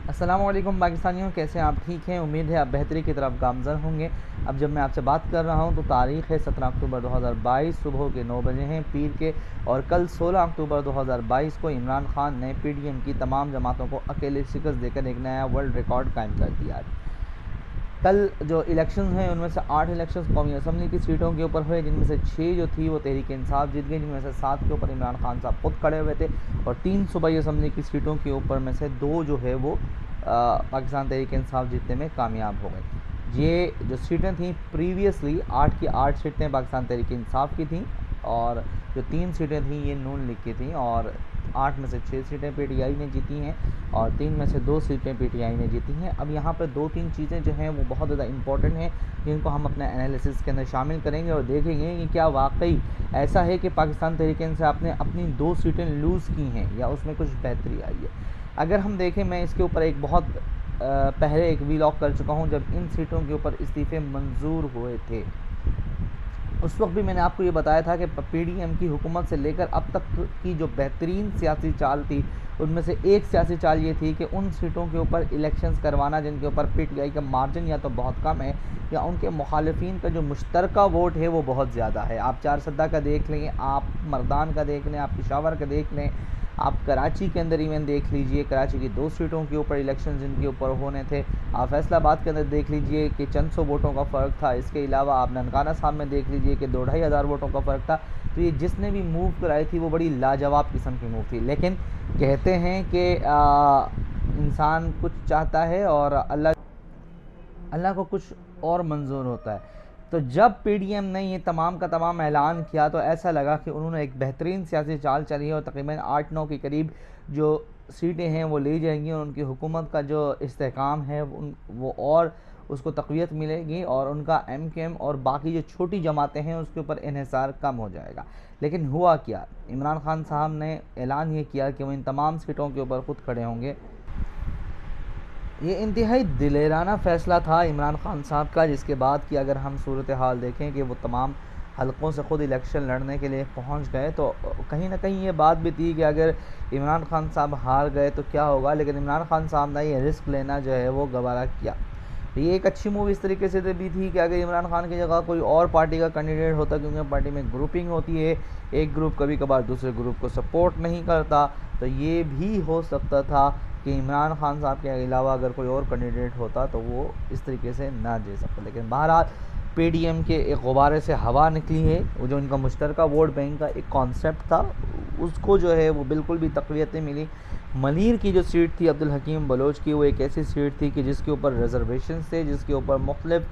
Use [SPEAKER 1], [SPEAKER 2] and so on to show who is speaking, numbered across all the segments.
[SPEAKER 1] अस्सलामुअलैकुम पाकिस्तानियों, कैसे हैं आप? ठीक हैं? उम्मीद है आप बेहतरी की तरफ गामज़न होंगे। अब जब मैं आपसे बात कर रहा हूं तो तारीख़ है 17 अक्टूबर 2022, सुबह के 9 बजे हैं पीर के। और कल 16 अक्टूबर 2022 को इमरान खान ने पीडीएम की तमाम जमातों को अकेले शिकस्त देकर एक नया वर्ल्ड रिकॉर्ड कायम कर दिया है। कल जो इलेक्शंस हैं उनमें से 8 इलेक्शंस कौमी असम्बली की सीटों के ऊपर हुए, जिनमें से 6 जो थी वो तहरीक इंसाफ जीत गई, जिनमें से 7 के ऊपर इमरान खान साहब खुद खड़े हुए थे। और 3 सूबाई असम्बली की सीटों के ऊपर में से 2 जो है वो पाकिस्तान तहरीक इंसाफ जीतने में कामयाब हो गई। ये जो सीटें थीं प्रीवियसली 8 की 8 सीटें पाकिस्तान तहरीक इंसाफ की थीं, और जो 3 सीटें थीं ये नून लीग की थीं। और 8 में से 6 सीटें पीटीआई ने जीती हैं और 3 में से 2 सीटें पीटीआई ने जीती हैं। अब यहाँ पर 2-3 चीज़ें जो हैं वो बहुत ज़्यादा इंपॉर्टेंट हैं, जिनको हम अपने एनालिसिस के अंदर शामिल करेंगे और देखेंगे कि क्या वाकई ऐसा है कि पाकिस्तान तहरीक इंसाफ ने अपनी 2 सीटें लूज़ की हैं या उसमें कुछ बेहतरी आई है। अगर हम देखें, मैं इसके ऊपर एक बहुत पहले एक वीलॉग कर चुका हूँ जब इन सीटों के ऊपर इस्तीफ़े मंजूर हुए थे। उस वक्त भी मैंने आपको ये बताया था कि पीडीएम की हुकूमत से लेकर अब तक की जो बेहतरीन सियासी चाल थी, उनमें से एक सियासी चाल ये थी कि उन सीटों के ऊपर इलेक्शंस करवाना जिनके ऊपर पीटीआई का मार्जिन या तो बहुत कम है या उनके मुखालिफिन का जो मुश्तरका वोट है वो बहुत ज़्यादा है। आप चारसद्दा का देख लें, आप मर्दान का देख लें, आप पेशावर का देख लें, आप कराची के अंदर इवन देख लीजिए, कराची की 2 सीटों के ऊपर इलेक्शन जिनके ऊपर होने थे। आप फैसलाबाद के अंदर देख लीजिए कि चंद सौ वोटों का फ़र्क था। इसके अलावा आप ननकाना साहब में देख लीजिए कि 2-2.5 हज़ार वोटों का फ़र्क था। तो ये जिसने भी मूव कराई थी वो बड़ी लाजवाब किस्म की मूव थी। लेकिन कहते हैं कि इंसान कुछ चाहता है और अल्लाह को कुछ और मंजूर होता है। तो जब पीडीएम ने ये तमाम का तमाम ऐलान किया तो ऐसा लगा कि उन्होंने एक बेहतरीन सियासी चाल चली है और तकरीबन 8-9 के करीब जो सीटें हैं वो ले जाएंगी और उनकी हुकूमत का जो इस्तेहकाम है वो और उसको तक़वियत मिलेगी और उनका एमकेएम और बाकी जो छोटी जमातें हैं उसके ऊपर इन्हिसार कम हो जाएगा। लेकिन हुआ क्या? इमरान खान साहब ने ऐलान ये किया कि वो इन तमाम सीटों के ऊपर ख़ुद खड़े होंगे। ये इंतहाई दिलेराना फ़ैसला था इमरान खान साहब का, जिसके बाद की अगर हम सूरत हाल देखें कि वो तमाम हलकों से ख़ुद इलेक्शन लड़ने के लिए पहुंच गए, तो कहीं ना कहीं ये बात भी थी कि अगर इमरान खान साहब हार गए तो क्या होगा। लेकिन इमरान खान साहब ने ये रिस्क लेना जो है वो गवारा किया। ये एक अच्छी मूव इस तरीके से भी थी कि अगर इमरान खान की जगह कोई और पार्टी का कैंडिडेट होता, क्योंकि पार्टी में ग्रुपिंग होती है, एक ग्रुप कभी कभार दूसरे ग्रुप को सपोर्ट नहीं करता, तो ये भी हो सकता था कि इमरान खान साहब के अलावा अगर कोई और कैंडिडेट होता तो वो इस तरीके से ना दे सकता। लेकिन बहरहाल पीडीएम के एक गुब्बारे से हवा निकली है। वो जो इनका मुश्तरका वोट बैंक का एक कॉन्सेप्ट था उसको जो है वो बिल्कुल भी तक़वियत नहीं मिली। मनीर की जो सीट थी अब्दुल हकीम बलोच की, वो एक ऐसी सीट थी कि जिसके ऊपर रिजर्वेशन थे, जिसके ऊपर मुख्तलिफ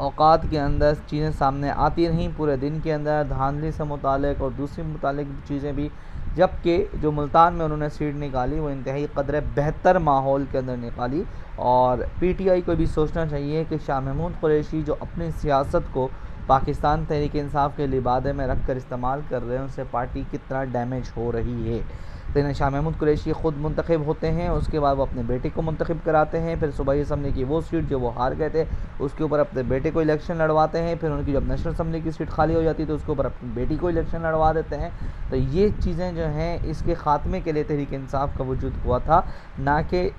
[SPEAKER 1] औकात के अंदर चीज़ें सामने आती रहीं पूरे दिन के अंदर, धांधली से मुतालिक और दूसरी मुतालिक चीज़ें भी। जबकि जो मुल्तान में उन्होंने सीट निकाली वो इंतहाई कदर बेहतर माहौल के अंदर निकाली। और पीटीआई को भी सोचना चाहिए कि शाह महमूद कुरैशी जो अपनी सियासत को पाकिस्तान तहरीक इंसाफ के लिबादे में रख कर इस्तेमाल कर रहे हैं, उससे पार्टी कितना डैमेज हो रही है। लेकिन शाह महमूद कुरैशी ख़ुद मुंतखब होते हैं, उसके बाद वो अपने बेटे को मुंतखब कराते हैं, फिर सूबाई असम्बली की वो सीट जो वो हार गए थे उसके ऊपर अपने बेटे को इलेक्शन लड़वाते हैं, फिर उनकी जब नेशनल असम्बली की सीट खाली हो जाती है तो उसके ऊपर अपनी बेटी को इलेक्शन लड़वा देते हैं। तो ये चीज़ें जो हैं इसके ख़ात्मे के लिए तहरीक इंसाफ का वजूद हुआ था, ना कि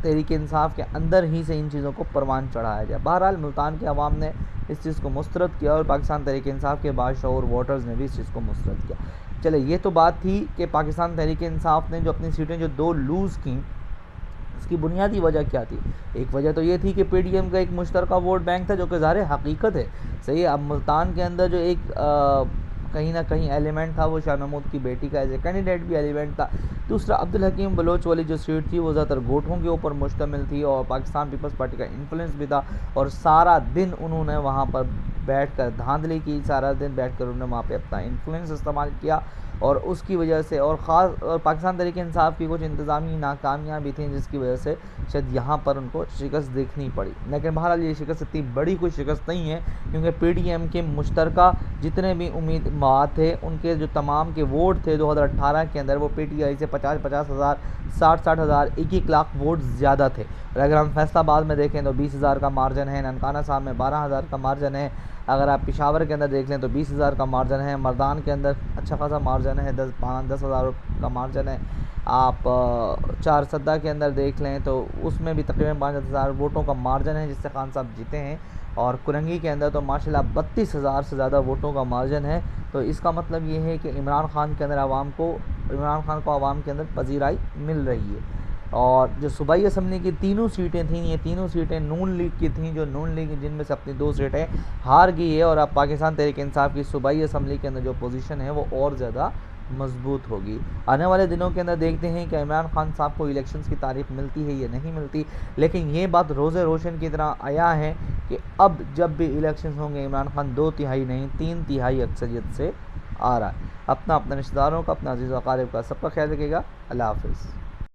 [SPEAKER 1] तहरीक इंसाफ के अंदर ही से इन चीज़ों को परवान चढ़ाया जाए। बहरहाल मुल्तान के अवाम ने इस चीज़ को मुस्तरद किया और पाकिस्तान तहरीक इंसाफ के बाशऊर वोटर्स ने भी इस चीज़ को मुस्तरद किया। चले, ये तो बात थी कि पाकिस्तान तहरीक इंसाफ ने जो अपनी सीटें जो 2 लूज़ की, इसकी बुनियादी वजह क्या थी? एक वजह तो ये थी कि पीडीएम का एक मुश्तरका वोट बैंक था जो कि ज़ाहिर हकीकत है, सही है। अब मुल्तान के अंदर जो एक कहीं ना कहीं एलिमेंट था वो शाह महमूद की बेटी का एज ए कैंडिडेट भी एलिमेंट था। दूसरा, अब्दुल हकीम बलोच वाली जो सीट थी वो ज़्यादातर गोठों के ऊपर मुश्तमिल थी और पाकिस्तान पीपल्स पार्टी का इन्फ्लुएंस भी था और सारा दिन उन्होंने वहाँ पर बैठकर धांधली की, सारा दिन बैठकर उन्होंने वहाँ पे अपना इन्फ्लुएंस इस्तेमाल किया और उसकी वजह से और ख़ास और पाकिस्तान तहरीक इंसाफ की कुछ इंतज़ामी नाकामियाँ भी थी जिसकी वजह से शायद यहाँ पर उनको शिकस्त देखनी पड़ी। लेकिन बहरहाल ये शिकस्त इतनी बड़ी कोई शिकस्त नहीं है, क्योंकि पीडीएम के मुश्तरका जितने भी उम्मीदवार थे उनके जो तमाम के वोट थे 2018 के अंदर वो पीटीआई से 50-50 हज़ार, 60-60 हज़ार, 1-1 लाख वोट ज़्यादा थे। और अगर हम फैसलाबाद में देखें तो 20 हज़ार का मार्जिन है, ननकाना साहब में 12 हज़ार का मार्जिन है, अगर आप पेशावर के अंदर देख लें तो 20,000 का मार्जिन है, मर्दान के अंदर अच्छा खासा मार्जिन है, 10,000 का मार्जिन है। आप चार सद्दा के अंदर देख लें तो उसमें भी तकरीबन 5,000 वोटों का मार्जिन है जिससे खान साहब जीते हैं। और कुरंगी के अंदर तो माशाल्लाह 32,000 से ज़्यादा वोटों का मार्जिन है। तो इसका मतलब ये है कि इमरान खान के अंदर इमरान खान को आवाम के अंदर पजीराई मिल रही है। और जो सूबाई असम्बली की तीनों सीटें थीं, ये तीनों सीटें नून लीग की थीं, जो नून लीग जिनमें से अपनी 2 सीटें हार गई है। और अब पाकिस्तान तहरीक इंसाफ की सूबाई असम्बली के अंदर जो पोजीशन है वो और ज़्यादा मजबूत होगी। आने वाले दिनों के अंदर देखते हैं कि इमरान खान साहब को इलेक्शंस की तारीख मिलती है या नहीं मिलती, लेकिन ये बात रोज़े रोशन की तरह आया है कि अब जब भी इलेक्शंस होंगे इमरान खान 2/3 नहीं 3/3 अक्सरियत से आ रहा है। अपना रिश्तेदारों का, अपना अजीज़ व अक़ारिब का सबका ख्याल रखिएगा। अल्लाह हाफ़िज़।